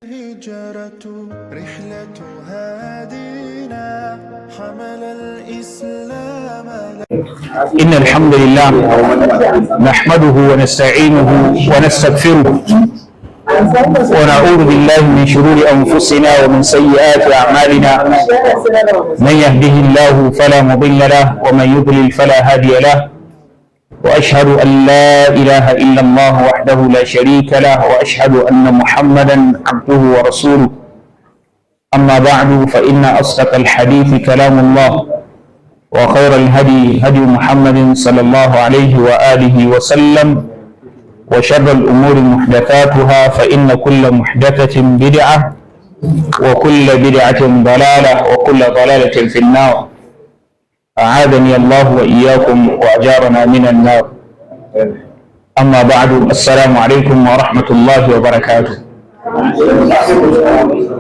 الهجرة رحلة هادينا حمل الإسلام. إن الحمد لله نحمده ونستعينه ونستغفره ونعوذ بالله من شرور أنفسنا ومن سيئات أعمالنا. من يهده الله فلا مضل له ومن يضلل فلا هادي له، وأشهد أن لا إله إلا الله وحده لا شريك له، وأشهد أن محمدا عبده ورسوله. أما بعد، فإن أصدق الحديث كلام الله، وخير الهدي هدي محمد صلى الله عليه وآله وسلم، وشر الأمور محدثاتها، فإن كل محدثة بدعة، وكل بدعة ضلالة، وكل ضلالة في النار. أعاذني الله وإياكم وأجارنا من النار. أما بعد، السلام عليكم ورحمة الله وبركاته.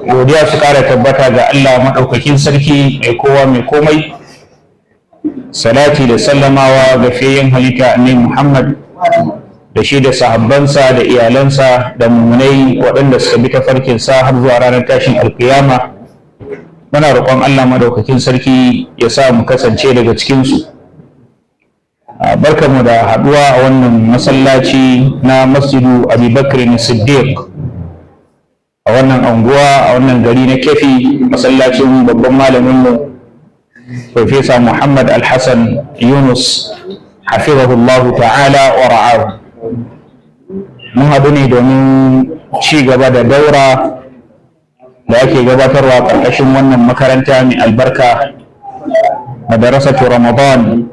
godiya su ƙara tabbata ga Allah maɗaukakin sarki mai kowa mai komai, salati da sallamawa ga fiyayyen halitta annabi Muhammad da shi da sahabbansa da iyalansa da mummunai waɗanda suka bi tafarkinsa har zuwa ranar tashin alkiyama. Muna roƙon Allah madaukakin sarki ya sa mu kasance daga cikinsu. Barkanmu da haɗuwa a wannan masallaci na Masjidu Abi Bakr Siddiq a wannan anguwa, a wannan gari na Kefi, masallacin babban malaminmu Profesa Muhammad Al-Hassan Yunus hafizahullahu ta'ala wa ra'ahu. Mun haɗu ne domin ci gaba da daura da ake gabatarwa ƙarƙashin wannan makaranta mai albarka, madarasatu Ramadan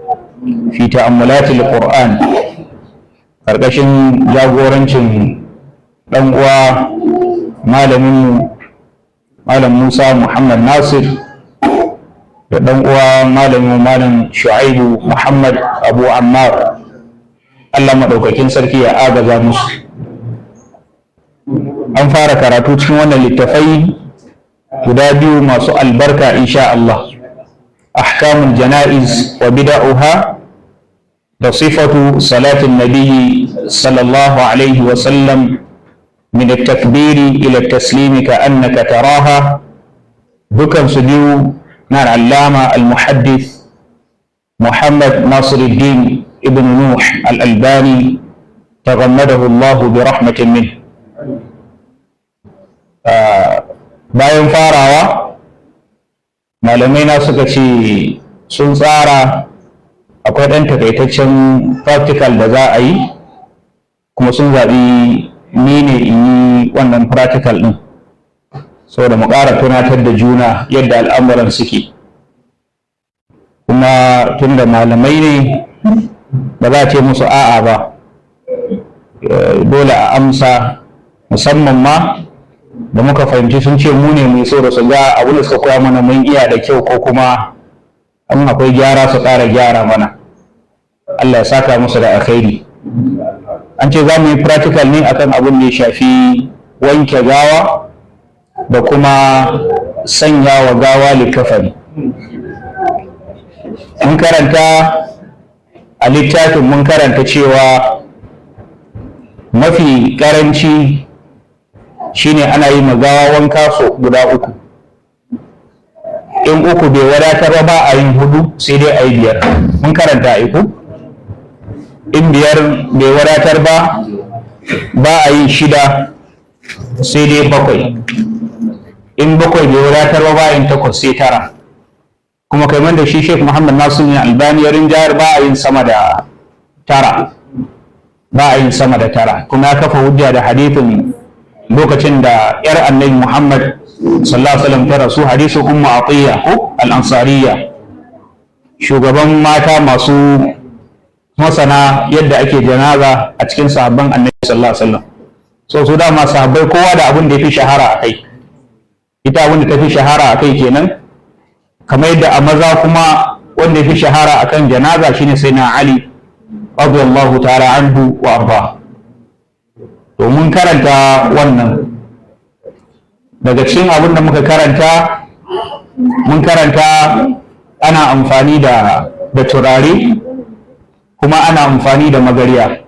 fi ta'ammulatil Qur'an, ƙarƙashin jagorancin ɗan uwa malamin Malam Musa Muhammad Nasir da ɗan uwa malamin Malam Shu'aibu Muhammad Abu Ammar. Allah maɗaukakin sarki ya agaza musu. An fara karatu cikin wannan littafai guda biyu masu albarka insha Allah, ahkamul jana'iz wa bida'uha da sifatu salatin nabiyyi sallallahu alaihi wa sallam min at-takbiri ila at-taslimi ka annaka taraha. Dukan su biyu na al-allama al-muhaddith Muhammad Nasiruddin ibn Nuh al-Albani taghammadahu Allah bi rahmatin minhu. Bayan farawa, malamai na suka ce sun tsara akwai ɗan takaitaccen practical da za a yi, kuma sun zaɓi ni ne in yi wannan practical ɗin saboda mu ƙara tunatar da juna yadda al'amuran suke. Kuma tun da malamai ne ba za a ce musu a'a ba, dole a amsa, musamman ma da muka fahimci sun ce mu ne mai so da su ga abin da suka koya mana mun iya da kyau, ko kuma an akwai gyara su ƙara gyara mana. Allah ya saka musu da alkhairi. An ce za mu yi practical ne akan abin da ya shafi wanke gawa da kuma sanya wa gawa likafani. Mun karanta a littafin, mun karanta cewa mafi ƙaranci shine ana yi magawa wanka so guda uku. In uku bai wadatar ba a yin hudu, sai dai a yi biyar. Mun karanta uku. In biyar bai wadatar ba a yi shida, sai dai bakwai. In bakwai bai wadatar ba a yin takwas, sai tara. Kuma kamar da shi Sheikh Muhammad Nasir Albani ya rinjayar ba a yin sama da tara, ba a yin sama da tara. Kuma ya kafa hujja da hadithin lokacin da ‘yar annabi Muhammad sallallahu Alaihi wasallam ta rasu, hadisu Ummu Atiyya ko al'ansariya, shugaban mata masu masana yadda ake janaza a cikin sahabban annabi sallallahu Alaihi wasallam. So su dama sahabbai kowa da abin da ya fi shahara a kai, ita abin da ta fi shahara a kai kenan. Kamar yadda a maza kuma wanda ya fi shahara a kan janaza shine sai na Ali radiyallahu ta'ala anhu wa arda. To mun karanta wannan. Daga cikin abin da muka karanta, mun karanta ana amfani da turare, kuma ana amfani da magariya.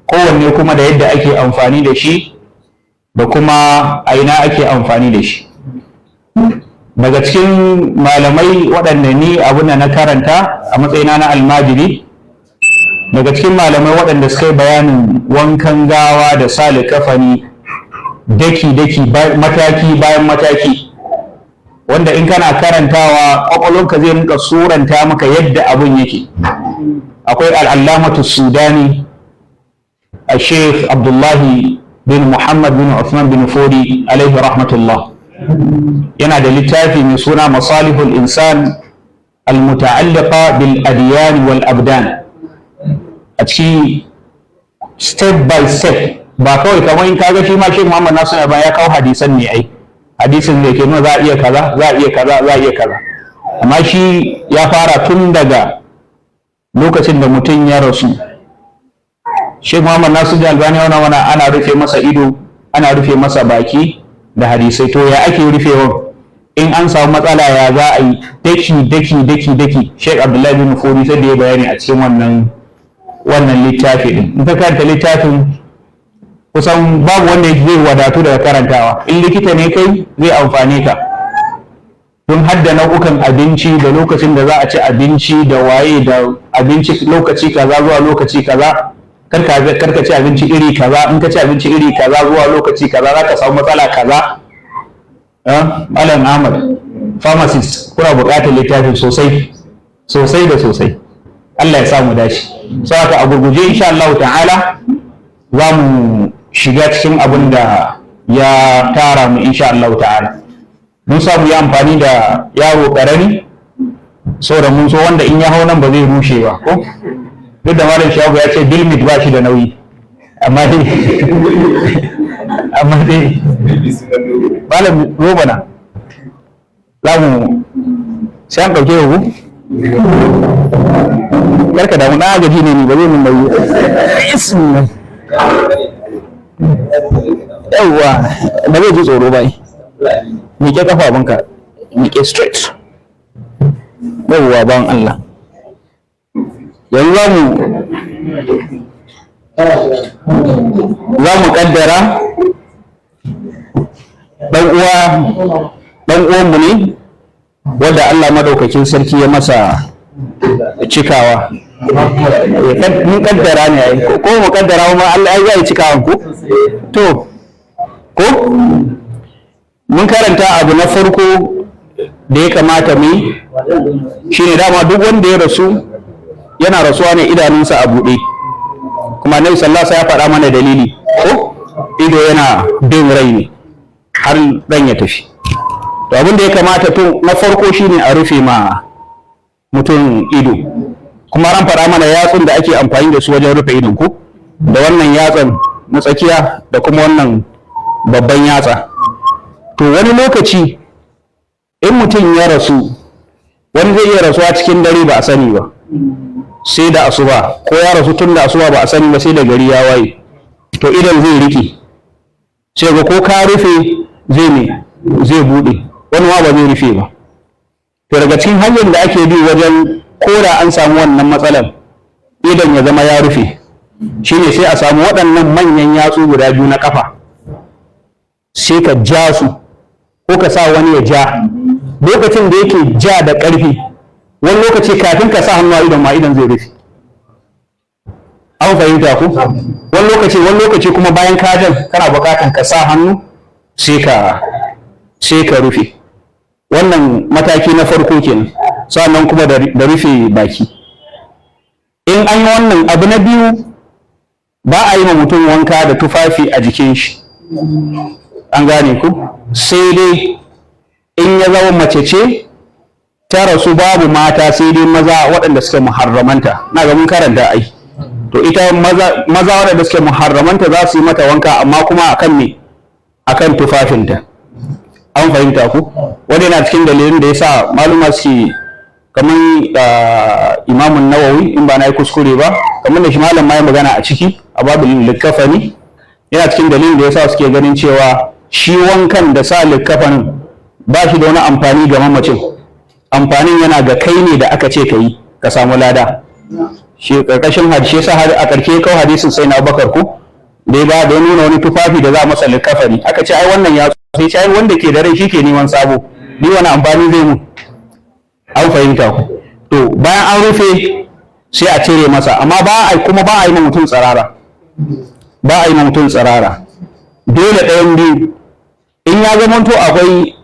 Kowanne kuma da yadda ake amfani da shi, da kuma a ina ake amfani da shi. Daga cikin malamai waɗanda ni abin da na karanta a matsayina na almajiri, daga cikin malamai waɗanda suka yi bayanin wankan gawa da sa likafani daki-daki mataki bayan mataki, wanda in kana karantawa ƙwaƙwalwarka zai rinka suranta maka yadda abin yake. Akwai al'allamatu sudani a sheikh abdullahi bin muhammad bin usman bin fodi alaihi rahmatullah, yana da littafi mai suna masalihul insan al-muta'alliqa bil adiyan wal abdan. A ciki step by step, ba kawai kamar in kaga shi ma Sheikh Muhammad Nasir ba ya kawo hadisan ne ai, hadisin da ke nuna za a iya kaza, za a iya kaza, za a iya kaza, amma shi ya fara tun daga lokacin da mutum ya rasu. Sheikh Muhammad Nasir Albani ana rufe masa ido, ana rufe masa baki da hadisai. To ya ake rufewa? In an samu matsala ya za a yi daki. Sheikh Abdullahi bin Fodi sai da ya bayani a cikin wannan littafi din. In ka karanta littafin, kusan babu wanda zai wadatu daga karantawa. In likita ne kai zai amfane ka. Tun hadda nau'ukan abinci da lokacin da za a ci abinci da waye da abinci lokaci kaza zuwa lokaci kaza. Karka ci abinci iri kaza, in ka ci abinci iri kaza zuwa lokaci kaza za ka samu matsala kaza. Malam Ahmad, pharmacist, kuna buƙatar littafin sosai da sosai. Allah ya samu dashi. Saboda a gurguje insha Allah ta'ala za mu shiga cikin abin da ya tara mu insha Allah ta'ala. Mun samu yi amfani da yaro ƙarami, saboda mun so wanda in ya hau nan ba zai rushe ba ko? Duk da malam Shabu ya ce bilmit ba shi da nauyi, amma dai malam roba na za mu sai an ɗauke ku? Karka damu, na gaji ne ba zai mun nauyi. Yawwa, ba zai ji tsoro ba. Miƙe kafafunka, miƙe straight. Yawwa bawan Allah. Yanzu za mu kaddara ɗan uwanmu ne wanda Allah madaukakin sarki ya masa cikawa. Mun kaddara ne ko mu kaddara ma Allah ya yi cikawan ku? To, ko mun karanta abu na farko da ya kamata mu yi shine dama duk wanda ya rasu yana rasuwa ne idanunsa a buɗe, kuma Annabi sallallahu alaihi wasallam ya faɗa mana dalili ko ido yana bin rai ne har dan ya tafi. To abin da ya kamata to na farko shine a rufe ma mutum ido, kuma ran faɗa mana yatsun da ake amfani da su wajen rufe idon ku, da wannan yatsan na tsakiya da kuma wannan babban yatsa. To wani lokaci in mutum ya rasu, wani zai iya rasuwa cikin dare ba a sani ba, sai da asuba, ko ya rasu tun da asuba ba a sani ba sai da gari ya waye. To idan zai rike, sai ga ko ka rufe zai bude, wani ma ba zai rufe ba. To daga cikin hanyar da ake bi wajen koda an samu wannan matsalar idan ya zama ya rufe, shine sai a samu waɗannan manyan yatsu guda biyu na kafa, sai ka ja su ko ka sa wani ya ja. Lokacin da yake ja da ƙarfi, wani lokaci kafin ka sa hannu a idon ma idon zai rufe. An fahimta ku? Wani lokaci kuma bayan ka jan kana buƙatan ka sa hannu sai ka rufe. Wannan mataki na farko kenan. Sannan kuma da rufe baki. In an yi wannan abu na biyu, ba a yi ma mutum wanka da tufafi a jikin shi. An gane ku? Sai dai in ya zama mace ce ta rasu babu mata, sai dai maza waɗanda suke muharramanta. Na ga mun karanta ai. To ita maza waɗanda suke muharramanta za su yi mata wanka, amma kuma akan me? Akan tufafinta. An fahimta ku? Wani yana cikin dalilin da yasa maluma suke kamar Imamun Nawawi, in ba na yi kuskure ba, kamar da shi malam ma ya magana a ciki a babul likafani, yana cikin dalilin da yasa suke ganin cewa shi wankan da sa likafanin ba shi da wani amfani ga mamacin. Amfanin yana ga kai ne da aka ce ka yi ka samu lada. Shi karkashin hadisi yasa a karke kawo hadisin sai na Abubakar ku dai ba da nuna wani tufafi da za a masa likafani, aka ce ai wannan ya sai ce ai wanda ke da rai shi ke neman sabo, ni wani amfani zai mu. An fahimta ku. To bayan an rufe sai a cire masa, amma kuma ba a yi mutum tsirara, ba a yi mutum tsirara, dole ɗayan biyu. In ya zamanto akwai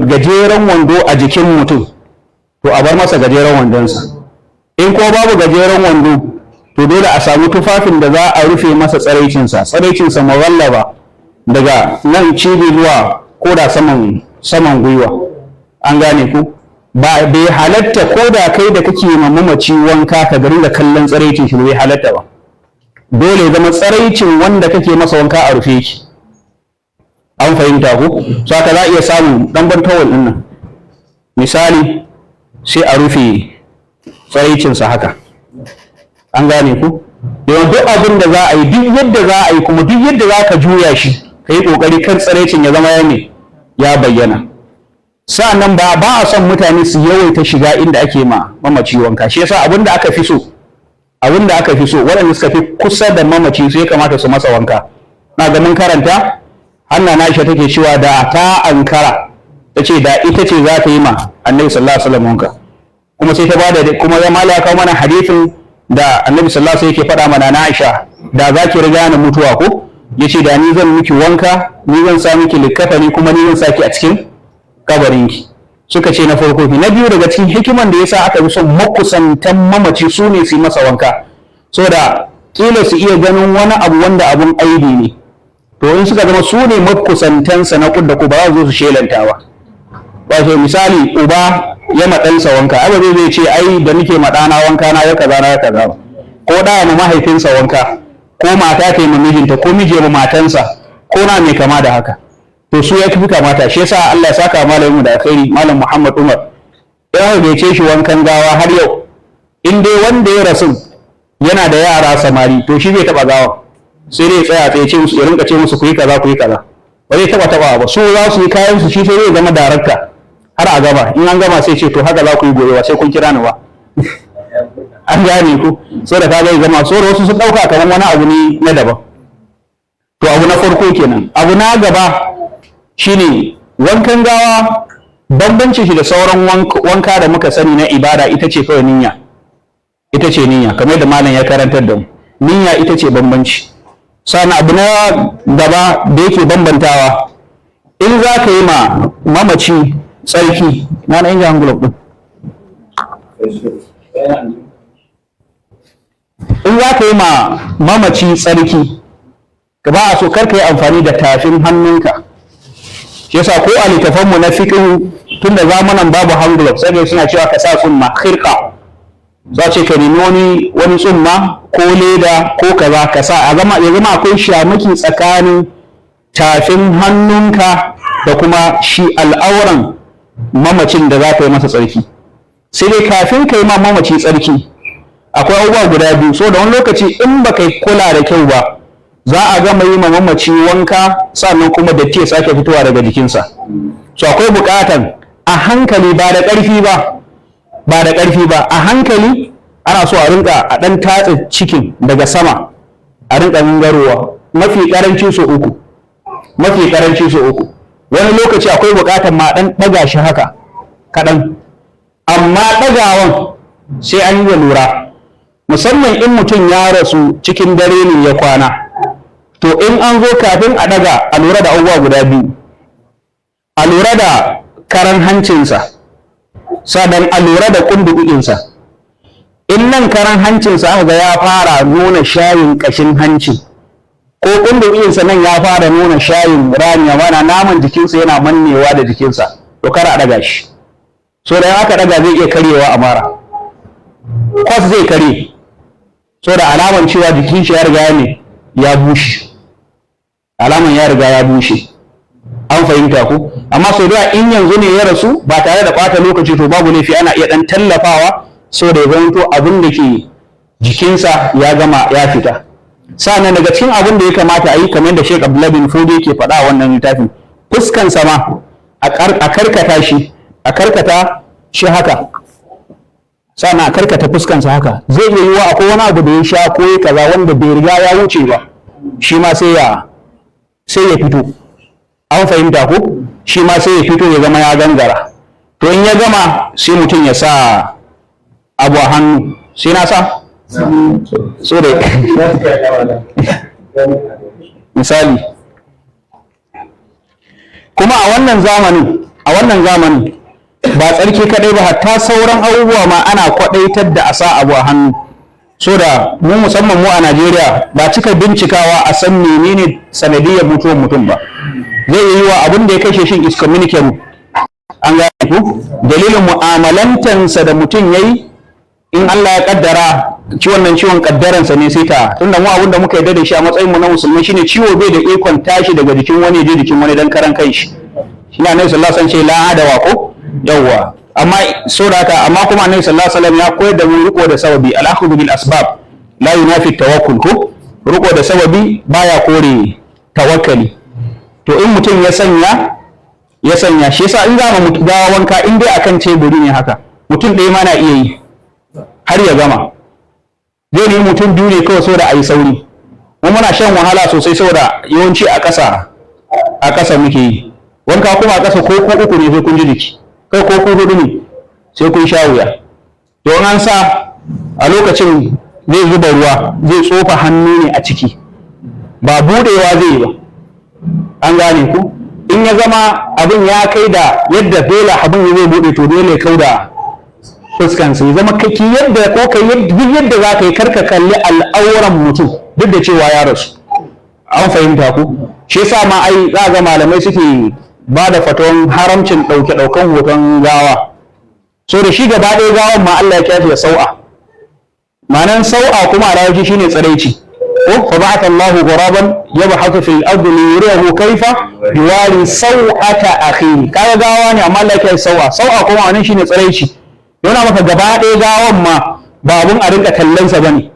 gajeren wando a jikin mutum, to a bar masa gajeren wandonsa. In ko babu gajeren wando, to dole a samu tufafin da za a rufe masa tsaraicinsa mawallaba daga nan cibi zuwa ko da saman gwiwa. An gane ku? Bai halatta ko da kai da kake mamaci wanka ka gari da kallon tsaraicin shi, bai halatta ba. Dole zama tsaraicin wanda kake masa wanka a rufe ki. An fahimta ku? So haka za a iya samun ɗan bantawal ɗin nan misali, sai a rufe tsaraicinsa haka. An gane ku? Yawan duk abin da za a yi, duk yadda za a yi, kuma duk yadda za ka juya shi, ka yi ƙoƙari kan tsaraicin ya zama ya bayyana. Sa'annan ba a son mutane su yawaita shiga inda ake mamaci wanka. Shi yasa abin da aka fi so waɗanda suka fi kusa da mamaci su ya kamata su masa wanka. Na ga mun karanta Hanna na Aisha take cewa da ta ankara, ta ce da ita ce za ta yi ma Annabi sallallahu alaihi wasallam wanka. Kuma sai ta bada, kuma ya mala kawo mana hadisin da Annabi sallallahu alaihi wasallam yake faɗa mana na Aisha, da za ki riga ni mutuwa ko, yace da ni zan miki wanka, ni zan sa miki likafani, kuma ni zan saki a cikin kabarinki. Suka ce na farko. Na biyu daga cikin hikiman da yasa aka fi son makusantan mamaci su ne su yi masa wanka, saboda kila su iya ganin wani abu wanda abun aibi ne. To in suka zama su ne makusantansa na kudda ku, ba za su zo su shelanta ba. Wato misali uba ya maɗansa wanka, abu zai ce ai da nake maɗana wanka na ya kaza ba. Ko da ma mahaifinsa wanka, ko mata ta yi ma mijinta, ko miji ma matansa, ko na mai kama da haka. To su ya fi kamata. Shi yasa Allah ya saka malamin da alkhairi, Malam Muhammad Umar, ya gaice shi wankan gawa har yau. In dai wanda ya rasu yana da yara samari, to shi bai taɓa gawa, sai dai tsaya tsaye ce musu, ya rinka ce musu ku yi kaza ba zai taɓa ba. Su za su yi kayan su, shi sai zai zama darakta har a gaba. In an gama sai ce to haka za ku yi gobe, ba sai kun kira ni ba. An gane ku? So da ka zai zama, so da wasu sun ɗauka kamar wani abu ne na daban. To abu na farko kenan. Abu na gaba shine wankan gawa. Bambanci shi da sauran wanka da muka sani na ibada ita ce kawai niyya. Ita ce niyya, kamar da malam ya karantar da mu. Niyya ita ce bambanci. Sannan abu na gaba da yake bambantawa, in za ka yi ma mamaci tsarki, na injin envelope ɗin. In za ka yi ma mamaci tsarki, ka ba a so kar ka yi amfani da tafin hannunka. Shi yasa ko a littafanmu na fiqh tun da zamanan babu envelope, sai suna cewa ka sa tsumma khirqa. Za ce ka nemi wani tsumma ko leda ko kaza ka sa, ya zama akwai shamaki tsakanin tafin hannunka da kuma shi al'auran mamacin da za ka yi masa tsarki. Sai dai kafin ka yi ma mamaci tsarki akwai abubuwa guda biyu. So da wani lokaci in ba ka kula da kyau ba, za a gama yi ma mamaci wanka sannan kuma datti ya sake fitowa daga jikinsa. So akwai buƙatan a hankali, ba da ƙarfi ba, a hankali ana so a rinka a ɗan tatse cikin daga sama, a rinka gangarowa mafi ƙaranci so uku. Wani lokaci akwai buƙatar ma ɗan ɗaga shi haka kaɗan, amma ɗagawan sai an yi lura, musamman in mutum ya rasu cikin dare ne ya kwana. To in an zo kafin a ɗaga, a lura da abubuwa guda biyu. A lura da karan hancinsa, sannan a lura da kunduɗinsa. In nan karan hancinsa aka ga ya fara nuna shayin ƙashin hanci, ko kunduɗinsa nan ya fara nuna shayin rami, mana naman jikinsa yana mannewa da jikinsa, to kar a ɗaga shi. So da aka ɗaga zai iya karyewa a mara, kwas zai karye, so da alaman cewa jikin shi ya riga ya bushe, alaman ya riga ya bushe. An fahimta ku? Amma sau da in yanzu ne ya rasu ba tare da ɓata lokaci, to babu laifi, ana iya ɗan tallafawa so da ya zanto abin da ke jikinsa ya gama ya fita. Sa'annan daga cikin abin da ya kamata a yi, kamar da Sheikh Abdullah bin Fodi yake faɗa a wannan littafin, fuskansa ma a karkata shi haka, sa'annan a karkata fuskansa haka. Zai iya yiwa akwai wani abu da ya sha ko ya kaza wanda bai riga ya wuce ba, shi ma sai ya fito. An fahimta ko? Shi ma sai ya fito ya zama ya gangara. To in ya gama sai mutum ya sa abu a hannu. Sai na sa? So da misali. Kuma a wannan zamanin ba tsarki kadai ba, hatta sauran abubuwa ma ana kwadaitar da a sa abu a hannu. So da mu musamman mu a Najeriya ba cika bincikawa a san menene sanadiyar mutuwar mutum ba. Zai yi wa abin da ya kashe shi is communicable. An gane ku? Dalilin mu'amalantansa da mutum yayi, in Allah ya kaddara ciwon kaddaransa ne sai ta, tunda mu abin da muka yarda da shi a matsayin mu na musulmi shine ciwo bai da ikon tashi daga jikin wani je jikin wani dan karan kai shi. Shine Annabi sallallahu alaihi wasallam ce la adawa ko yawwa. Amma amma kuma Annabi sallallahu alaihi wasallam ya koyar da mu riko da sababi, al-akhdhu bil asbab la yunafi tawakkul ko. Riko da sababi baya kore tawakkali. To in mutum ya sanya shi yasa in za mu gawa wanka in dai akan teburi ne haka, mutum ɗaya ma na iya yi har ya gama. Zai ne mutum biyu ne kawai saboda a yi sauri. Mu muna shan wahala sosai saboda yawanci a ƙasa muke yi. Wanka kuma a ƙasa ko uku ne sai kun ji jiki, kai ko hudu ne sai kun sha wuya. Don an sa a lokacin zai zuba ruwa, zai tsofa hannu ne a ciki, ba buɗewa zai yi ba. An gane ku? In ya zama abin ya kai da yadda dole abin zai buɗe, to dole kau da fuskansa ya zama kaki yadda ko kai yadda za ka yi karka kalli al'auran mutum duk da cewa ya rasu. An fahimta ku? Shi yasa ma ai za ga malamai suke ba da fatawan haramcin ɗaukan hoton gawa. So da shi gaba ɗaya gawan ma Allah ya kyafe da sau'a. Ma'anan sau'a kuma a rawaji shine tsiraici. Ko fa ba'atha Allahu ghuraban yabhathu fil ardi liyuriyahu kayfa yuwari sau'ata akhihi. Kaga gawa ne amma Allah ya kyafe sau'a. Sau'a kuma anan shine tsiraici. Yana maka gaba ɗaya gawan ma ba abun a rinka kallon sa bane.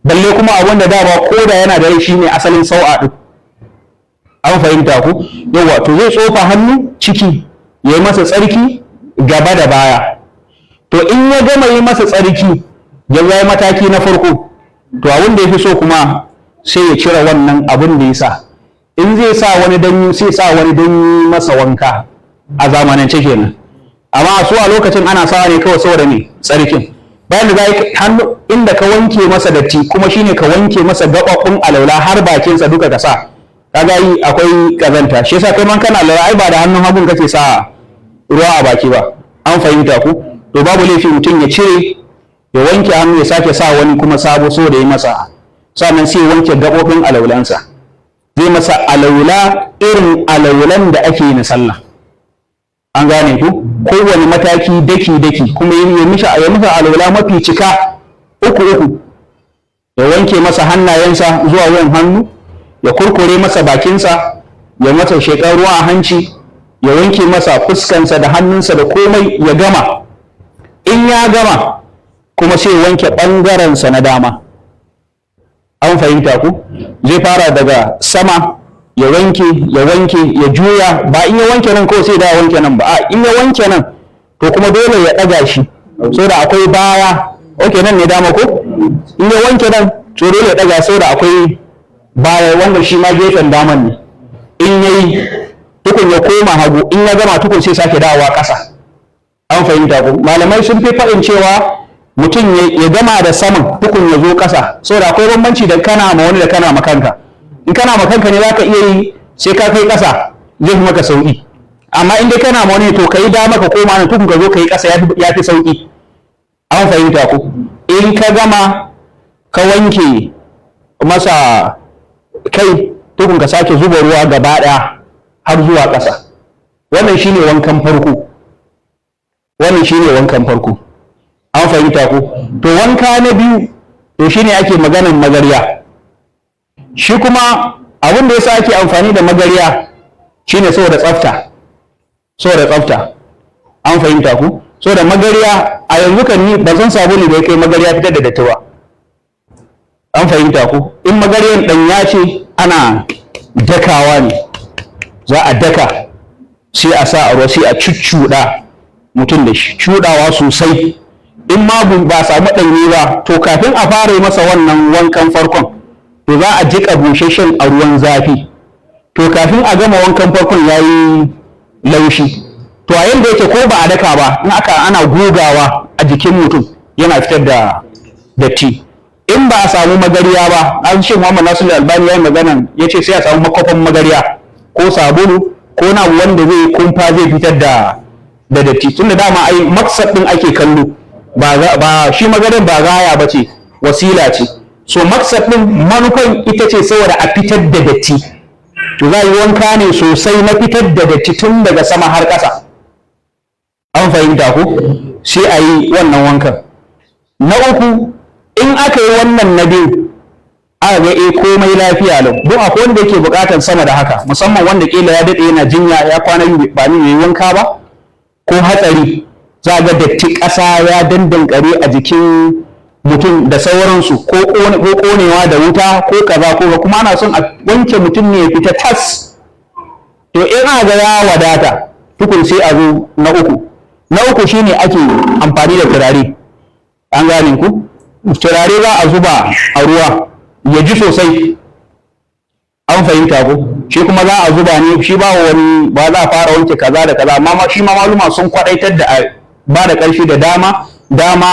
Balle kuma abun da dama ko da yana da rai shine asalin sau'a din. An fahimta ku? Yawa to zai tsofa hannu ciki ya yi masa tsarki gaba da baya. To in ya gama yi masa tsarki ya yi mataki na farko, to abin da ya fi so kuma sai ya cire wannan abin da ya sa. In zai sa wani danyi sai sa wani danyi masa wanka a zamanance kenan. Amma su a lokacin ana sawa ne kawai saboda ne tsarkin. Bayan da zai hannu inda ka wanke masa datti kuma shine ka wanke masa gaɓaɓɓun alaula har bakinsa duka ka sa. Kaga yi akwai kazanta. Shi yasa kai man kana alaula ai ba da hannun hagun kake sa ruwa a baki ba. An fahimta ku? To babu laifi mutum ya cire ya wanke hannu ya sake sa wani kuma sabo so da yi masa. Sannan sai ya wanke gaɓoɓin alaulansa. Zai masa alaula irin alaulan da ake yi na sallah. An gane ku? Kowane mataki daki kuma ya masa alaula mafi cika uku. Ya wanke masa hannayensa zuwa wuyan hannu, ya kurkure masa bakinsa, ya masa shekar ruwa a hanci, ya wanke masa fuskansa da hannunsa da komai ya gama. In ya gama kuma sai wanke ɓangarensa na dama. An fahimta ku? Zai fara daga sama ya wanke ya juya, ba in ya wanke nan kawai sai da wanke nan ba. In ya wanke nan to kuma dole ya ɗaga shi saboda akwai baya. Okay, nan ne dama ko? In ya wanke nan to dole ya ɗaga saboda akwai baya wanda shi ma gefen daman ne. In yayi tukun ya koma hagu, in ya gama tukun sai sake dawowa ƙasa. An fahimta ku? Malamai sun fi faɗin cewa mutum ya gama da saman tukun ya zo ƙasa saboda akwai bambanci da kana ma wani da kana ma kanka. In kana ma kanka ne za ka iya yi sai ka kai ƙasa zai fi maka sauƙi. Amma in dai kana ma wani to ka yi dama ka koma nan tukun ka zo ka yi ƙasa ya fi sauƙi. An fahimta ku? In ka gama ka wanke masa kai tukun ka sake zuba ruwa gaba ɗaya har zuwa ƙasa. Wannan shine wankan farko. An fahimta ku? To wanka na biyu to shine ake maganar magarya. Shi kuma abin da yasa ake amfani da magarya shine saboda tsafta. An fahimta ku? Saboda magarya a yanzu kan ni ba san sabulu da ya kai magarya fitar da datti ba. An fahimta ku? In magaryan ɗanya ce ana dakawa ne. Za a daka sai a sa a ruwa sai a cuccuɗa mutum da shi, cuɗawa sosai. In ma ba samu ɗanye ba to kafin a fara yi masa wannan wankan farkon to za a jiƙa busasshen a ruwan zafi, to kafin a gama wankan farkon ya yi laushi, to a yanda yake ko ba a daka ba in aka ana gogawa a jikin mutum yana fitar da datti. In ba a samu magariya ba, an ce Muhammad Nasiru Albani ya yi maganan ya ce sai a samu makwafan magariya ko sabulu ko na wanda zai kumfa zai fitar da datti, tunda dama ai maksad din ake kallo ba shi magarin ba gaya ba ce, wasila ce. So maksad din manufan ita ce saboda a fitar da datti, to za yi wanka ne sosai na fitar da datti tun daga sama har ƙasa. An fahimta ko sai a yi wannan wankan. Na uku, in aka yi wannan na biyu aka ga komai lafiya lau, don akwai wanda yake buƙatar sama da haka, musamman wanda kila ya daɗe yana jinya ya kwana ba ni yayi wanka ba, ko hatsari za ga datti ƙasa ya dandankare a jikin mutum da sauransu, ko ƙonewa da wuta ko kaza ko kuma ana son a wanke mutum ne ya fita tas. To in aka ga ya wadata tukun sai a zo na uku. Na uku shine ake amfani da turare. An gane ku? Turare za a zuba a ruwa ya ji sosai. An fahimta ko? Shi kuma za a zuba ne, shi ba wani ba za a fara wanke kaza da kaza, amma shi ma maluma sun kwadaitar da ba da ƙarfi da dama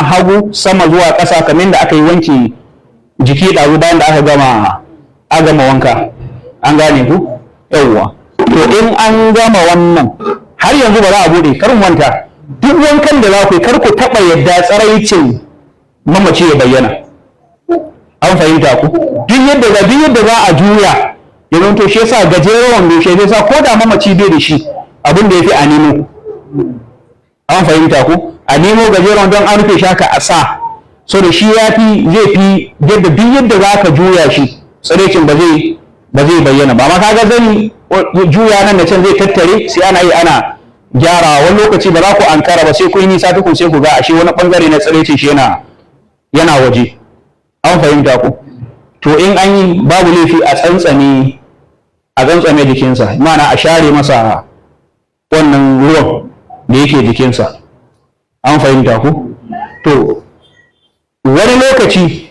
hagu sama zuwa ƙasa, kamar da aka yi wanke jiki ɗazu bayan da aka gama wanka. An gane ku? Yawwa. To in an gama wannan har yanzu ba za a bude, karin wanta duk wankan da za ku yi kar ku taɓa yadda tsaraicin mamaci ya bayyana. An fahimta ku? Duk yadda za a juya ya zanto, shi yasa gajeren wando shi zai sa ko da mamaci bai da shi abin da ya fi a nemo. An fahimta ku? A nemo gajeren don an rufe shi haka a sa, so da shi zai fi yadda duk yadda za ka juya shi tsaraicin ba zai bayyana ba. Amma kaga zani juya nan da can zai tattare, sai ana yi ana gyara, wani lokaci ba za ku ankara ba sai ku yi nisa tukun sai ku ga ashe wani bangare na tsaraicin shi yana waje. An fahimta ku? To in an yi babu laifi a tsantsame jikinsa, ma'ana a share masa wannan ruwan da yake jikinsa. An fahimta ku? To wani lokaci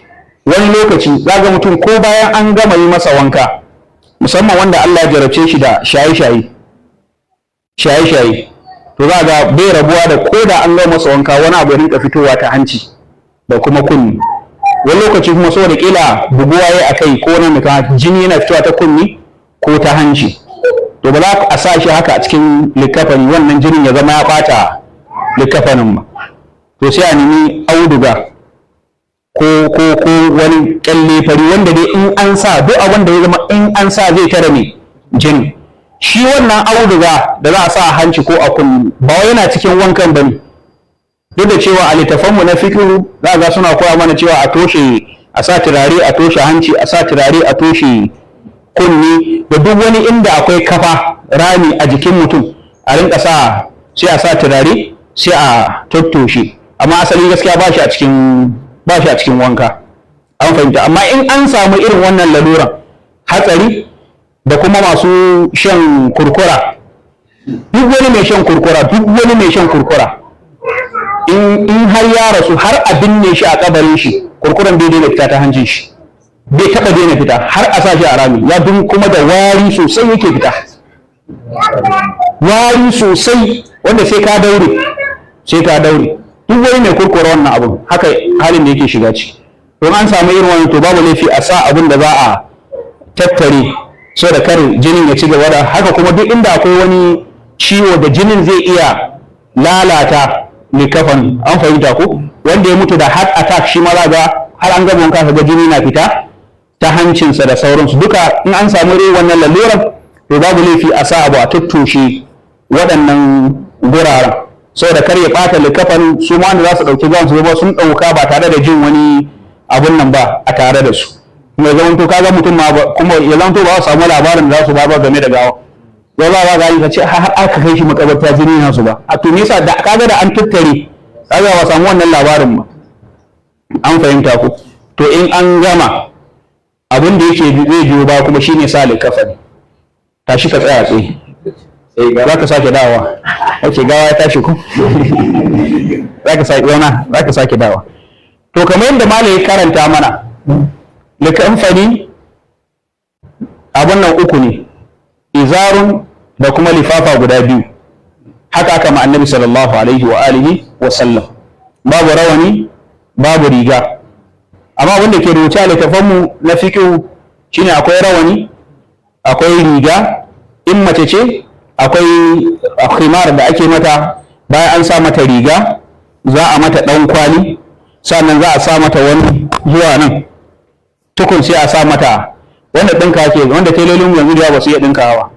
za ga mutum ko bayan an gama yi masa wanka, musamman wanda Allah ya jarabce shi da shaye-shaye, to za ga bai rabuwa da ko da an gama masa wanka wani abu ya rinka fitowa ta hanci da kuma kunni. Wani lokaci kuma saboda kila buguwa ya akai ko wani mutum jini yana fitowa ta kunni ko ta hanci, to ba za a sa shi haka a cikin likafani wannan jinin ya zama ya bata likafanin ba. To sai a nemi auduga ko wani kyalle fari wanda dai in an sa duk abin da ya zama in an sa zai tare ne jini. Shi wannan auduga da za a sa a hanci ko a kunni ba wai yana cikin wankan bane, duk da cewa a littafanmu na fikihu za ga suna koya mana cewa a sa turare a toshe hanci, a sa turare a toshe kunni, da duk wani inda akwai kafa rami a jikin mutum a rinka sai a sa turare sai a tattoshe. Amma asali gaskiya ba shi a cikin wanka. An fahimta. Amma in an samu irin wannan laluran hatsari da kuma masu shan kurkura, duk wani mai shan kurkura in har ya rasu har a binne shi a kabarin shi, kurkuren bai daina fita ta hancin shi, bai taɓa daina fita har a sa shi a rami, ya dun kuma da wari sosai yake fita, wari sosai wanda sai ka daure. Duk wani mai kurkura wannan abun haka halin da yake shiga ci. Don an samu irin wani to babu laifi a sa abin da za a tattare so da kar jinin ya ci gaba da haka. Kuma duk inda akwai wani ciwo da jinin zai iya lalata likafan, an fahimta ko wanda ya mutu da heart attack shi ma za ga har an gaba wanka ga jini na fita ta hancinsa da sauransu. Duka in an samu irin wannan laluran to babu laifi a sa abu a tattoshe waɗannan guraren saboda kar ya ɓata likafan, su ma wanda za su ɗauki gawan su ba sun ɗauka ba tare da jin wani abun nan ba a tare da su. Kuma ya zamanto kaga mutum ma kuma ya zamanto ba su samu labarin da za su ba game da gawa. Ya ba ga ka ce har aka kai shi makabarta jini na su ba. A to me yasa da kaga da an tattare kaga ba samu wannan labarin ba. An fahimta ku. To in an gama abin da yake zai biyo ba kuma shine sa likafani. Tashi ka tsaya tsaye. Za ka sake dawa. Ake gawa ya tashi ku. Za ka sake dawa. To kamar yadda malai ya karanta mana, likamfani abun nan uku ne, izarun da kuma lifafa guda biyu, haka aka ma annabi sallallahu alaihi wa alihi wa sallam, babu rawani babu riga. Amma abin da ke rubuce a littafanmu na fiqh shine akwai rawani, akwai riga, in mace ce akwai khimar da ake mata, bayan an sa mata riga za a mata ɗan kwali, sannan za a sa mata wani zuwa nan tukun sai a sa mata wanda ɗinka ke, wanda telolin yanzu da ba su iya ɗinkawa ba.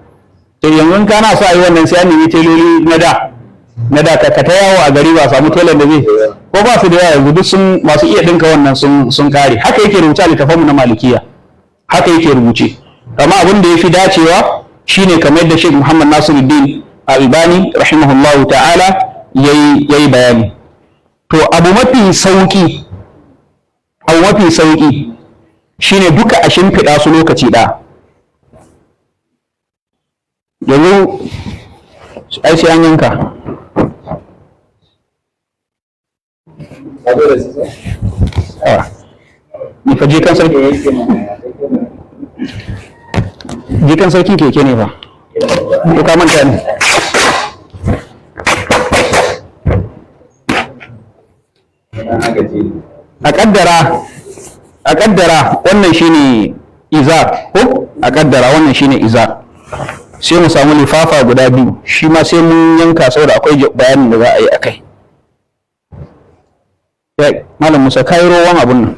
To yanzu kana so a yi wannan sai an nemi teloli na da ka ta yawo a gari ba samu telan da zai, ko ba su da yawa yanzu duk sun masu iya ɗinka wannan sun kare. Haka yake rubuce a littafanmu na malikiya, haka yake rubuce. Amma abin da ya fi dacewa shine kamar yadda Sheikh Muhammad Nasiruddin Albani rahimahullahu ta'ala yayi bayani. To abu mafi sauki shine duka a shimfiɗa su lokaci ɗaya. Yanzu ai sai an yanka. Ni fa jikan sarkin keke ne fa, ko ka manta ne? A kaddara wannan shine izar ko a kaddara wannan shine izar, sai mu samu lifafa guda biyu, shi ma sai mun yanka saboda akwai bayanin da za a yi akai. Malam Musa kai rowan abun nan,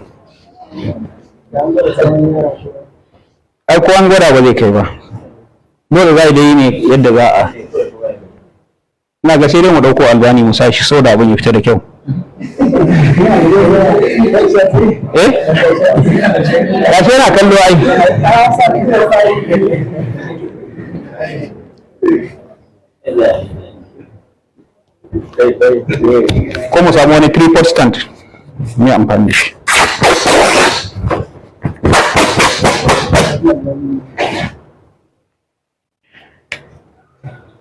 ai ko an gwada ba zai kai ba, dole za a yi ne yadda za a, ina ga sai dai mu dauko Albani mu sa shi saboda abin ya fita da kyau. Ya ce yana kallo ai. Ko mu samu wani tripod stand mai amfani da shi.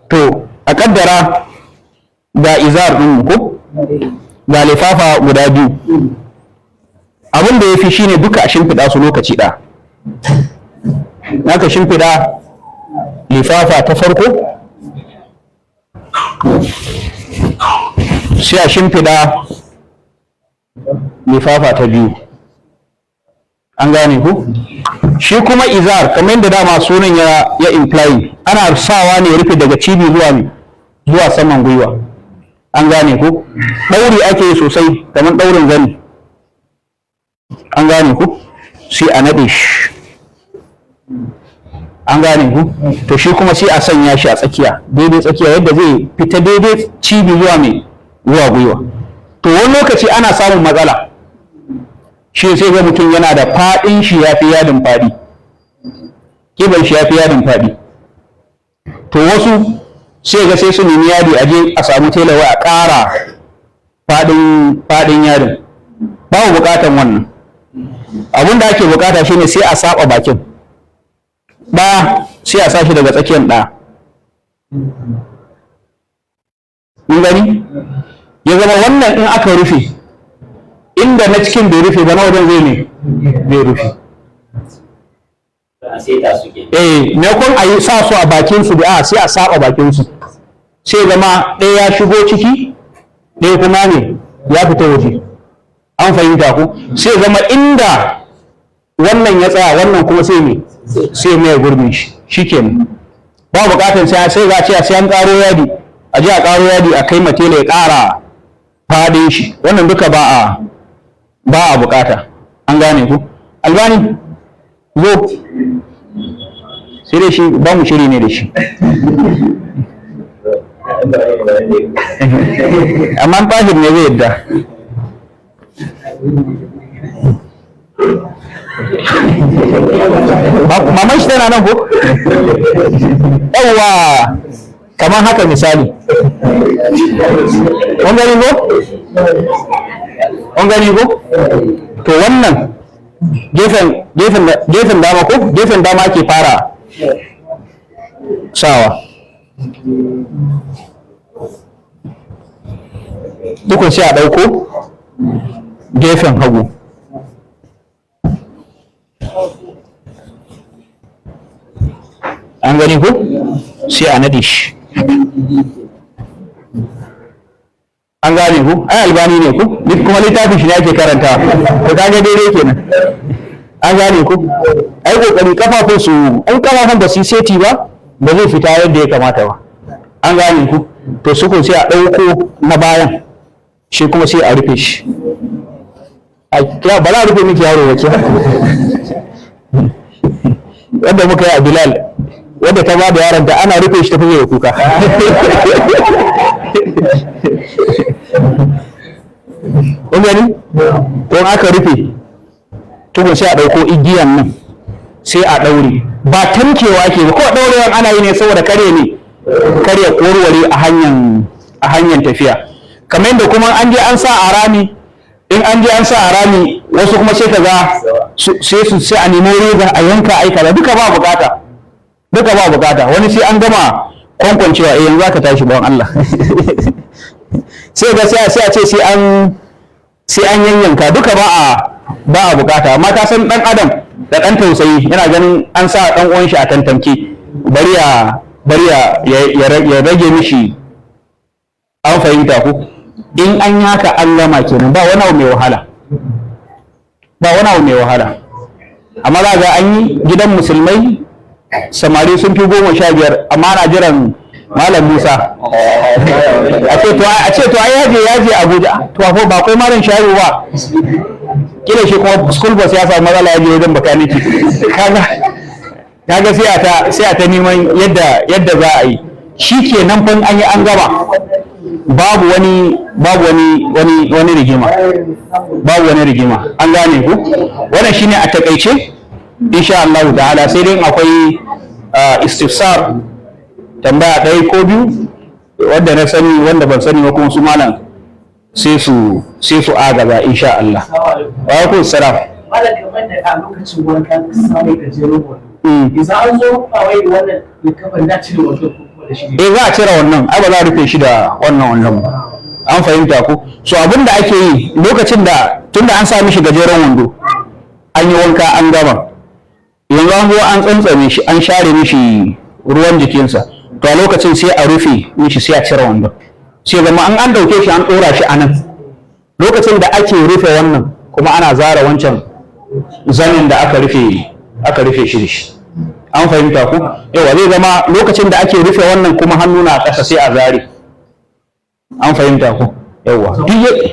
To a kaddara ga izar ɗin ko ga lifafa guda biyu, abin da ya fi shine duka a shimfiɗa su lokaci ɗaya. Naka shimfiɗa lifafa ta farko sai a shimfiɗa lifafa ta biyu, an gane ku? Shi kuma izar kamar yadda dama sunan ya imply, ana sawa ne rufe daga cibi zuwa saman gwiwa, an gane ku? Ɗauri ake yi sosai kamar ɗaurin zani, an gane ku? Sai a naɗe shi, an gane ku? To shi kuma sai a sanya shi a tsakiya, daidai tsakiya yadda zai fita daidai cibi zuwa gwiwa. To wani lokaci ana samun matsala, shi sai ga mutum yana da faɗin shi ya fi yadin faɗi, kiban shi ya fi yadin faɗi. To wasu sai ga sai su nemi yadi aje a samu telawa a ƙara faɗin yadin. Babu buƙatan wannan. Abin da ake buƙata shine sai a saba bakin ɗaya, sai a sashi daga tsakiyar ɗaya. Mun gani? Ya zama wannan in aka rufe, inda na cikin bai rufe ba na wajen zai rufe. Maimakon a yi sa su a bakin su da sai a saba bakin su, sai zama ɗaya ya shigo ciki ɗaya kuma ne ya fita waje. An fahimta ku? Sai zama inda wannan ya tsaya wannan kuma sai mai gurbin shi, shikenan. Ba buƙatar sai ga ce sai an ƙaro yadi, a je a ƙaro yadi a kai matela ya ƙara fadin shi, wannan duka ba a buƙata. An gane ku? Albani zo, sai dai shi ba mu shiri ne da shi. Amma Tahir ne zai yadda. Maman shi tana nan ko? Yawwa, kamar haka misali. Kun gani ko? Kun gani ko? To wannan gefen dama ko? Gefen dama ake fara sawa. Dukun sai a ɗauko gefen hagu. gani ko sai a nade shi an gane ku ai albani ne ku duk kuma littafin shi ne ake karanta to kaga daidai kenan an gane ku ai kokari kafafun su an kafafun ba su seti ba ba zai fita yadda ya kamata ba an gane ku to su kun sai a ɗauko na bayan shi kuma sai a rufe shi ba za a rufe miki yaro wace wanda muka yi a Bilal wadda ta ba da yaron da ana rufe shi ta fiye da kuka kun gani ko aka rufe tukun sai a ɗauko igiyan nan sai a ɗaure ba tankewa ke ba ko ɗaurewan ana yi ne saboda kare warware a hanyar tafiya kamar yadda kuma an je an sa a rami in an je an sa a rami wasu kuma sai ka ga sai a nemo riga a yanka aika duka ba bukata wani sai an gama kwankwancewa yanzu aka tashi bawan Allah sai ga sai a ce sai an yanyanka duka ba a bukata amma ka san dan adam da dan tausayi yana ganin an sa dan uwan shi a tantanke bari ya rage mishi an fahimta ku in an yaka an gama kenan ba wani abu mai wahala amma za ga an yi gidan musulmai samari sun fi 15 amma ana jiran Malam Musa a ce to ai yaje Abuja to ko ba kai malam Shayu ba kila shi kuma school bus ya samu matsala yaje wajen bakaniki kaga sai a ta neman yadda za a yi shikenan fa an yi an gaba babu wani rigima an gane ku wannan shine a takaice insha Allah ta'ala sai dai akwai istifsar tambaya ɗaya ko biyu wanda na sani wanda ban sani ba kuma su malam sai su agaza insha Allah wa alaikum salam malam kamar da a lokacin wanka sai ka je ruwa idan an zo kawai wannan kafan da cire wannan kuma da shi za a cire wannan ai ba za a rufe shi da wannan ba an fahimta ko so abin da ake yi lokacin da tunda an sa mishi gajeren wando an yi wanka an gama yanzu an zo an tsantsame shi an share mishi ruwan jikinsa to a lokacin sai a rufe mishi sai a cire wando sai zama an dauke shi an dora shi a nan lokacin da ake rufe wannan kuma ana zara wancan zanin da aka rufe shi da shi an fahimta ku yawa zai zama lokacin da ake rufe wannan kuma hannu na ƙasa sai a zare an fahimta ku yawa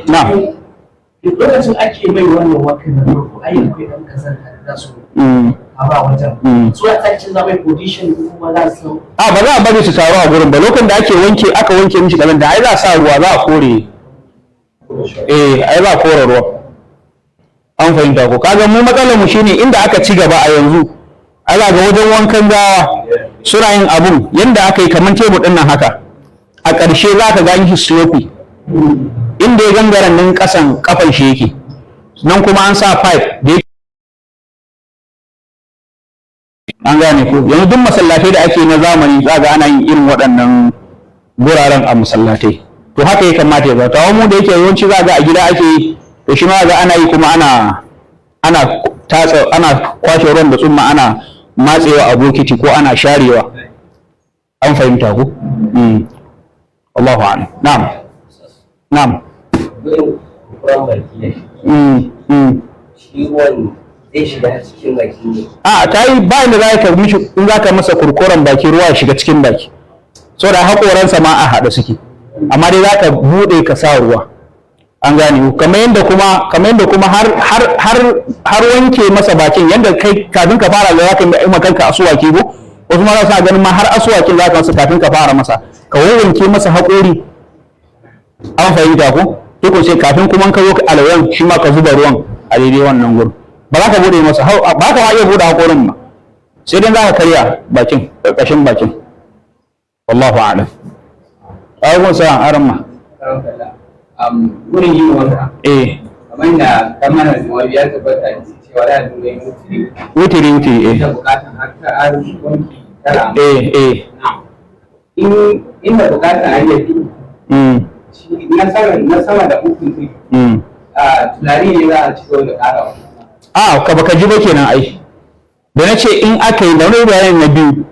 na lokacin ake mai wannan wakan da farko ai akwai dan kasar da su a ba wajen su a tsakin zama position kuma za su ba za a bari su taru a gurin ba lokacin da aka wanke mishi kalan da ai za a sa ruwa za a kore ai za a kore ruwa an fahimta ko kaga mu matsalar mu shine inda aka ci gaba a yanzu ana ga wajen wankan gawa suna yin abun yanda aka yi kamar tebur din nan haka a ƙarshe za ka gani shi slope inda ya gangaren nan ƙasan kafan shi yake nan kuma an sa pipe da an gane ko yanzu duk masallatai da ake na zamani za ga ana yin irin waɗannan guraren a masallatai to haka ya kamata ya zama tawo mu da yake yawanci za ga a gida ake yi to shi ma ga ana yi kuma ana kwashe ruwan da tsumma ana matsewa a bokiti ko ana sharewa an fahimta ku Allahu a'lam na'am ta yi bayan da za ka mishi in za ka masa kurkuren baki ruwa ya shiga cikin baki saboda haƙoransa ma a haɗa suke amma dai za ka buɗe ka sa ruwa an gane kamar yadda kuma har wanke masa bakin yadda kai kafin ka fara da za ka yi makanka asuwaki ko wasu ma za su ganin ma har asuwakin za ka masa kafin ka fara masa ka wanke masa haƙori an fahimta ko duk sai kafin kuma ka zo alawan shi ma ka zuba ruwan a daidai wannan gurin ba za ka bude masa ba ka ma iya bude haƙorin ba sai dai za ka karya bakin ƙarƙashin bakin wallahu a'lam ayyukan sa'an aramma wurin yin wanka kamar da wani ya tabbata cewa da dinga yin wutiri da bukatan har ta wanki tara in da bukatan an yi na sama da uku tunani ne za a ci da ƙara ka baka ji ba kenan ai da na ce in aka yi da wani bayanin na biyu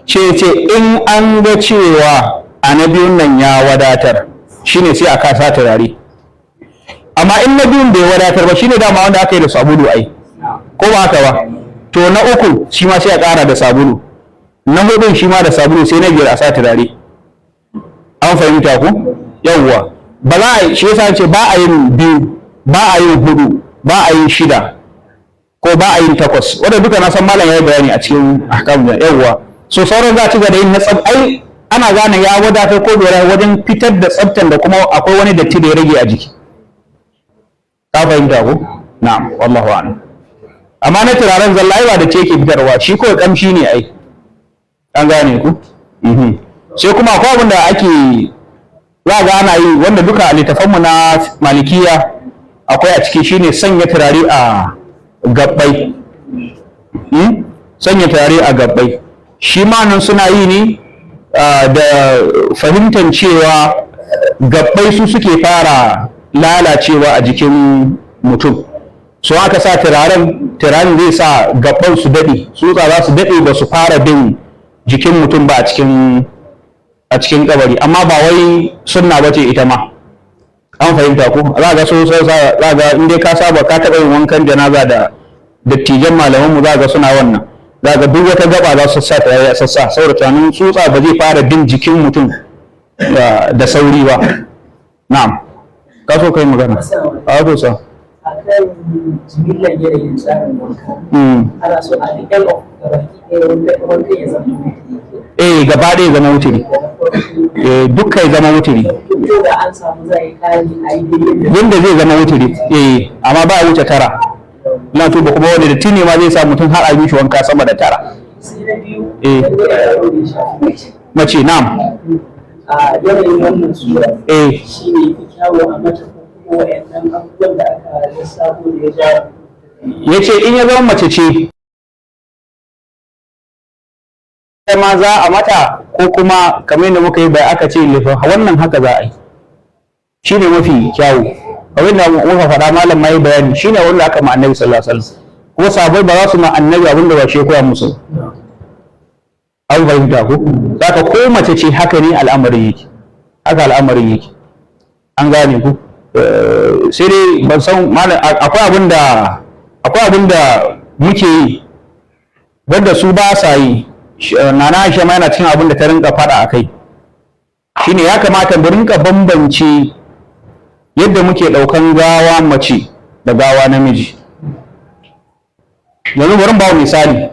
ce in an ga cewa a na biyun nan ya wadatar shine sai a kasa turare, amma in na biyun bai wadatar ba shine dama wanda aka yi da sabulu ai, ko ba haka ba, to na uku shi ma sai a ƙara da sabulu, na hudun shi ma da sabulu, sai na biyar a sa turare. An fahimta ku? Yawwa, ba za a shi yasa ce ba a yin biyu, ba a yin hudu, ba a yin shida, ko ba a yin takwas, wanda duka na san malam ya yi bayani a cikin ahkam da yawwa. So sauran za a ci gaba da yin na ai ana gane ya wadatar ko bai wajen fitar da tsaftan da kuma akwai wani datti da ya rage a jiki. Ka fahimta ko? Na'am, wallahu a'lam. Amma na turaren zalla ba da ke fitarwa, shi kawai kamshi ne ai. An gane ku? Sai kuma akwai abin da ake za ga ana yi wanda duka a littafanmu na malikiya akwai a ciki, shine sanya turare a gabbai. Sanya turare a gabbai. Shi ma nan suna yi ne da fahimtar cewa gabbai su suke fara lalacewa a jikin mutum. So aka sa turaren zai sa gabban su daɗe, tsutsa za su daɗe ba su fara bin jikin mutum ba a cikin kabari, amma ba wai sunna bace ita ma. An fahimta ko? Za ga so za ga in dai ka saba ka taɓa yin wankan janaza da dattijan malaman mu, za ga suna wannan, za ga duk wata gaba za su sa turare a sassa saboda tunanin tsutsa ba zai fara bin jikin mutum da sauri ba. Na'am, ka so kai magana a wato sa akan jimillar yanayin tsarin wanka ana so a the end of wanka ya zama gaba ɗaya zama wuturi, dukka ya zama wuturi da an samu zai kari a yi yadda zai zama wuturi, amma ba a wuce tara. Ina tuba kuma wanda da tuni ma zai sa mutum har a yi mishi wanka sama da tara. sai na biyu Mace na'am. a yanayin wannan sura shi ne fi kyawo a mata ko wayannan abubuwan da aka lissafo da ya ja. Ya ce in ya zama mace ce ma za a mata, ko kuma kamar yadda muka yi bai aka ce lifin wannan haka za a yi, shi ne mafi kyawu. Kamar yadda muka faɗa malam ma yi bayani, shi ne wanda aka ma annabi sallallahu alaihi wasallam, kuma sahabbai ba za su ma annabi abin da ba shi koya musu. An fahimta ko? Zaka ko mace ce haka ne al'amarin yake, haka al'amarin yake. An gane ku? Sai dai ban san malam akwai abin da muke yi wanda su ba sa yi. Nana Aisha ma yana cikin abin da ta rinka faɗa a kai, shine ya kamata mu rinka bambance yadda muke ɗaukan gawa mace da gawa namiji. Yanzu bari ba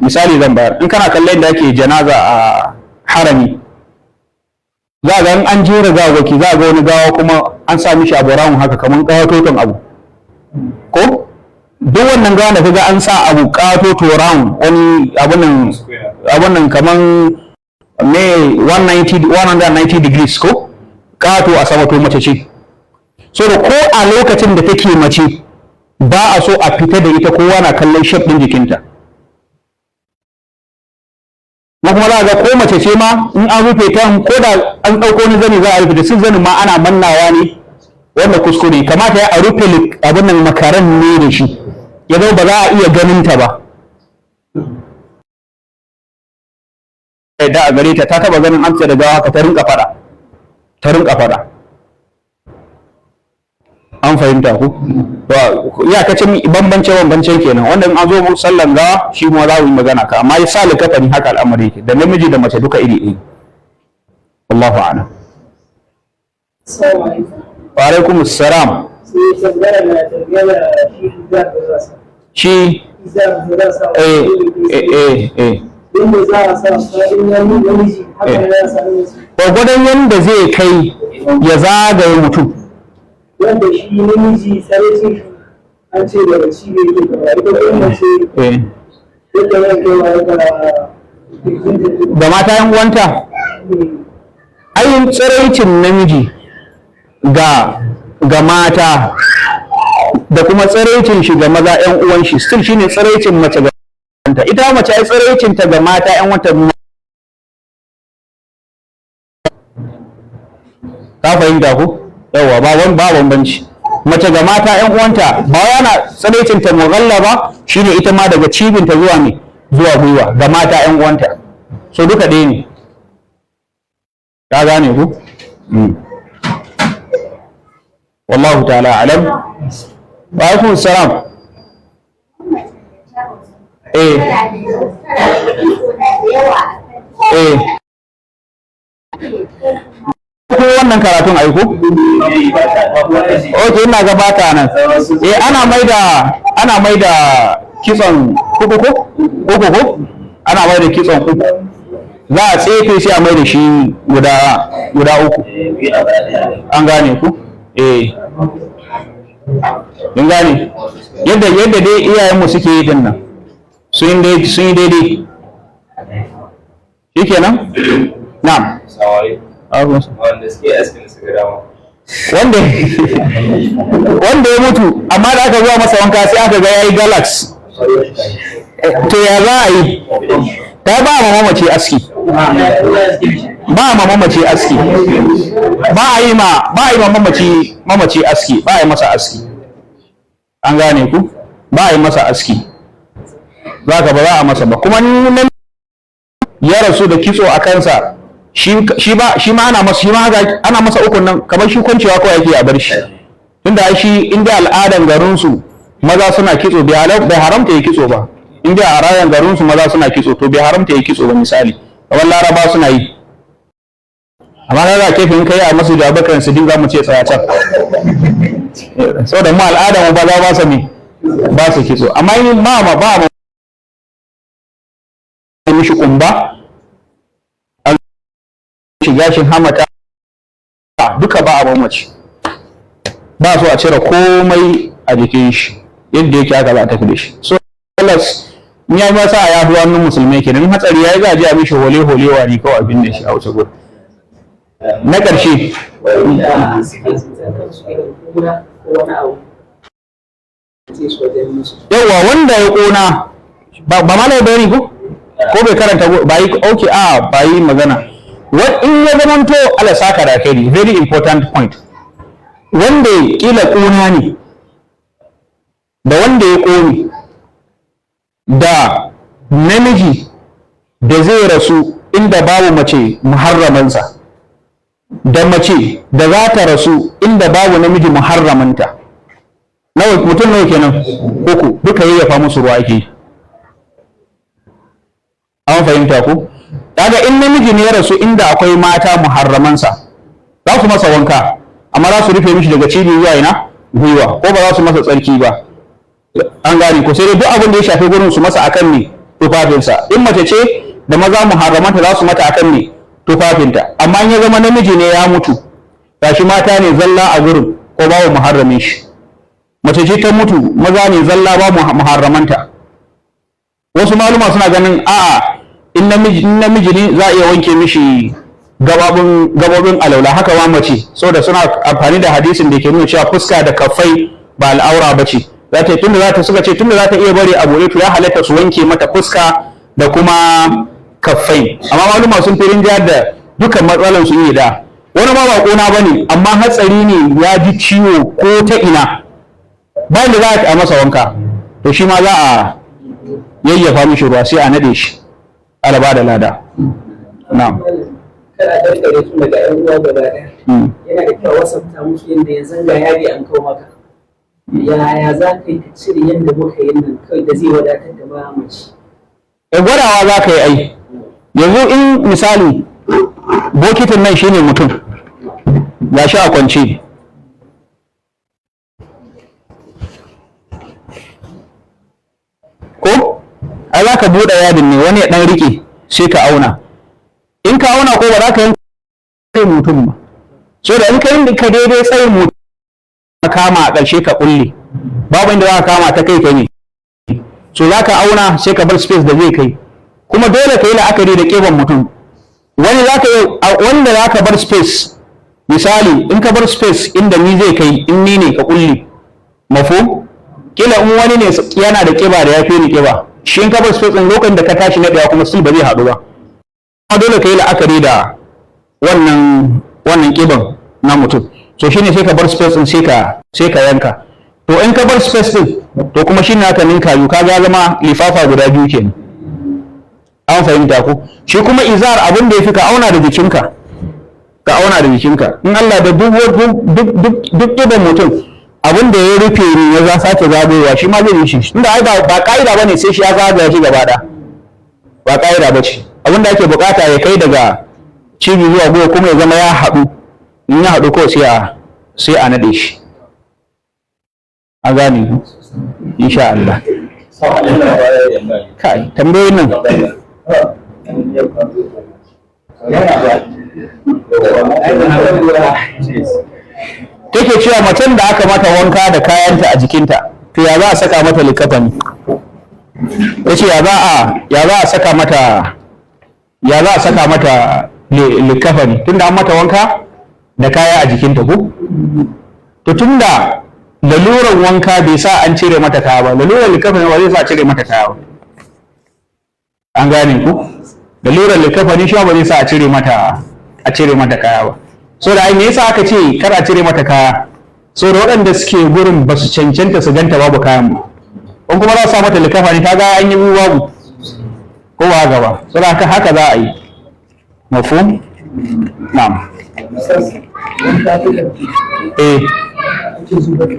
misali zan bayar. In kana kallon da ake janaza a harami, za ga an jera gawaki, za ga wani gawa kuma an sa mishi abu rawun haka kamar kawatoton abu, ko duk wannan gawa da kaga an sa abu katoto rawun wani abunan kamar me 190 degrees ko kato a sama, to mace ce. So da ko a lokacin da take mace ba a so a fita da ita, kowa na kallon shape din jikinta. Na kuma za ga ko mace ce ma in an rufe ta, ko da an ɗauko ni zani za a rufe da sun zanin ma ana mannawa ne, wanda kuskure. Kamata ya a rufe abin nan makaran ne da shi, ya zama ba za a iya ganin ta ba. Da a gare ta taba ganin amsa da gawa ka ta rinka fada. An fahimta ku? Iyakacin bambance kenan, wanda in an zo sallan gawa shi kuma za mu yi magana ka, amma ya sa likafani haka al'amari yake, da namiji da mace duka iri iri. Allahu a'lam. Wa alaikum assalam. Shi gwagwadon yadda zai kai ya zagaye mutum, wanda shi namiji tsareci an ce daga cibiyar ke gaba ita kuma ce yadda ya kai da mata yan uwanta. Ayin tsiraicin namiji ga mata da kuma tsiraicin shi ga maza yan uwan shi still shine tsiraicin mace ga uwanta. Ita mace ai tsiraicin ta ga mata yan uwanta. Ka fahimta ko? Yawa ba bambanci. Mace ga mata yan uwanta ba yana tsiraicin ta mughalla ba, shine ita ma daga cibinta zuwa ne zuwa gwiwa ga mata yan uwanta. so duka ɗaya ne ka gane ku wallahu ta'ala alam wa alaikum salam ko wannan karatun aiko okay ina gabata nan ana maida kitson uku ana maida kitson uku za a tsefe sai a maida shi guda uku an gane ku mun gane yadda dai iyayenmu suke yi din nan sun yi daidai shikenan na'am wanda ya mutu amma da aka zuwa masa wanka sai aka ga yayi galax to ya za a yi ta ba ma mamace aski ba a yi ma mamaci aski ba a yi masa aski an gane ku ba a yi masa aski za ka ba za a masa ba kuma nan ya rasu da kitso a kansa shi ma ana masa ukun nan kamar shi kwancewa kawai yake a bar shi tunda shi inda al'adan garinsu maza suna kitso bai haramta ya kitso ba inda a rayan garinsu maza suna kitso to bai haramta ya kitso ba misali kamar laraba suna yi amma na za kefin kai a masu jabakan su dinga mu ce tsaya can saboda mu al'adan mu ba za ba su ne ba su kitso amma yin ba mishi kumba an shiga shin hamata duka ba a mamaci ba so a cire komai a jikin shi yadda yake aka za a tafi da shi so in ya ba sa a yafi wannan musulmai kenan hatsari ya yi za a ji a mishi hole ne kawai abin da shi a wuce gudu na ƙarshe yawa wanda ya ƙona ba ma bayani ko bai karanta ba yi okay ba yi magana in ya zamanto ala saka da kai very important point wanda kila ƙona ne da wanda ya ƙone da namiji da zai rasu inda babu mace muharramansa da mace da za ta rasu inda babu namiji muharramanta mutum nawa kenan uku duka yayyafa musu ruwa ake an fahimta ku kaga in namiji ne ya rasu inda akwai mata muharramansa za su masa wanka amma za su rufe mishi daga cibi zuwa ina gwiwa ko ba za su masa tsarki ba an gane ko sai dai duk abin da ya shafi gurin su masa akan ne tufafinsa in mace ce da maza muharramanta za su mata akan ne tufafinta amma in ya zama namiji ne ya mutu gashi mata ne zalla a gurin ko babu muharramin shi mace ce ta mutu maza ne zalla ba muharramanta wasu maluma suna ganin a'a in namiji ne za a iya wanke mishi gababin alaula haka ma mace saboda suna amfani da hadisin da ke nuna cewa fuska da kafai ba al'aura ba ce tunda za ta iya bari a bude to ya halatta su wanke mata fuska da kuma kafai amma maluma sun fi rinjayar da dukkan matsalan su yi da wani ma ba kona bane amma hatsari ne ya ji ciwo ko ta ina bayan da za a masa wanka to shi ma za a yayyafa mishi ruwa sai a nade shi alaba da lada na'am kada a karkare su daga yan uwa gaba daya yana da kyau wasafta musu yadda yanzu ga yadi an kawo maka yaya za ka yi ka cire yadda muka yi nan kai da zai wadatar da ba mace gwadawa za ka yi ai yanzu in misali bokitin nan shine mutum ga shi a kwance ko ai za ka buɗe yadin ne wani ya ɗan riƙe sai ka auna in ka auna ko ba za ka yanka tsayin mutum ba so da in ka yi ka daidai tsayin mutum ka kama a ƙarshe ka ƙulle babu inda za ka kama ta kai ne so za ka auna sai ka bar space da zai kai kuma dole ka yi la'akari da ƙeban mutum wanda za ka bar space misali in ka bar space inda ni zai kai in ni ne ka ƙulle mafo kila in wani ne yana da ƙiba da ya fi ni ƙiba shi in ka bar space in lokacin da ka tashi na ɗaya kuma still ba zai haɗu ba kuma dole ka yi la'akari da wannan ƙiban na mutum so shine sai ka bar space din sai ka yanka to in ka bar space din to kuma shine aka ninka yu kaga zama lifafa guda biyu kenan an fahimta ku. Shi kuma izar abin da yafi ka auna da jikinka, ka auna da jikinka. In Allah da duk idan mutum abin da ya rufe ne ya za sake zagayowa shi ma zai yi shi, tunda ai ba ka'ida bane sai shi ya zagaya shi gaba ɗaya, ba ka'ida ba ce. Abin da ake bukata ya kai daga cibi zuwa gwiwa kuma ya zama ya haɗu, in ya haɗu kawai sai a naɗe shi. A gane ku insha Allah. Kai tambayoyin nan take cewa macen da aka mata wanka da kayanta a jikinta, to ya za a saka mata likafani? Ta ce ya za a saka mata likafani tunda an mata wanka da kaya a jikinta ko? To tunda laluran wanka bai sa an cire mata kaya ba, laluran likafani ba zai sa a cire mata kaya ba. An gane ku? Laluran likafani shi ba zai sa a cire mata kaya ba. So da ai me yasa aka ce kar a cire mata kaya? So da waɗanda suke gurin ba su cancanta su ganta babu kayan ba. In kuma za su sa mata likafani ta ga an yi babu ko ba gaba. So da haka za a yi. Mafhum? Na'am.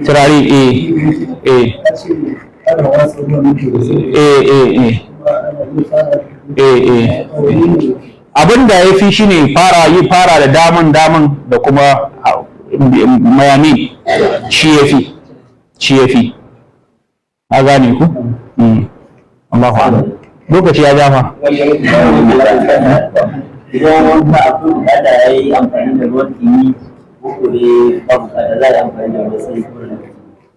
Turare abin da ya fi shi ne fara da daman da kuma mayami shi ya fi a gane ku? Allahu a'lam. Lokaci ya jama. Idan wanda abu da ya yi amfani da ruwan ɗumi ko ne babu kada za a yi amfani da ruwan sanyi.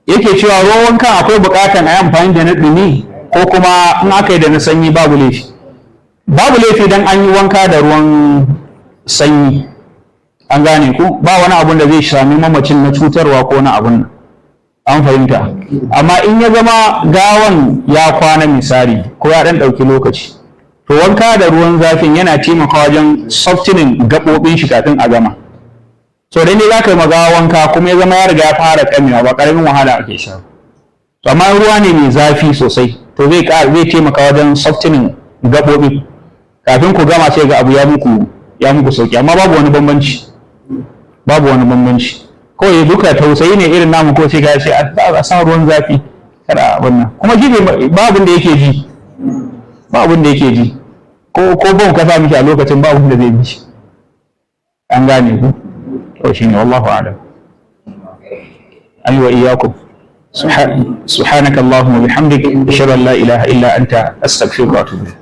Yake cewa ruwan wanka akwai buƙatar a yi amfani da na ɗumi ko kuma in aka yi da na sanyi babu laifi. Babu laifi don an yi wanka da ruwan sanyi. An gane ku? Ba wani abun da zai sami mamacin na cutarwa ko na abun an fahimta. Amma in ya zama gawan ya kwana misali ko ya ɗan ɗauki lokaci, to wanka da ruwan zafin yana taimakawa wajen softening gaɓoɓin shi kafin a gama. So dai ne za ka yi magawa wanka kuma ya zama ya riga ya fara kamewa ba ƙaramin wahala ake sha. To amma ruwa ne mai zafi sosai to zai taimaka wajen softening gaɓoɓi kafin ku gama sai ga abu ya muku sauki, amma babu wani bambanci. Kawai duka tausayi ne irin namu ko sai ga sai a sa ruwan zafi kada abin nan. Kuma shi ba abin da yake ji. Ko ban kasa miki a lokacin ba abin da zai ji. An gane ku? To shine wallahu a'lam. Ayi wa iyyakum. سبحانك اللهم وبحمدك أشهد أن لا إله إلا أنت أستغفرك وأتوب إليك.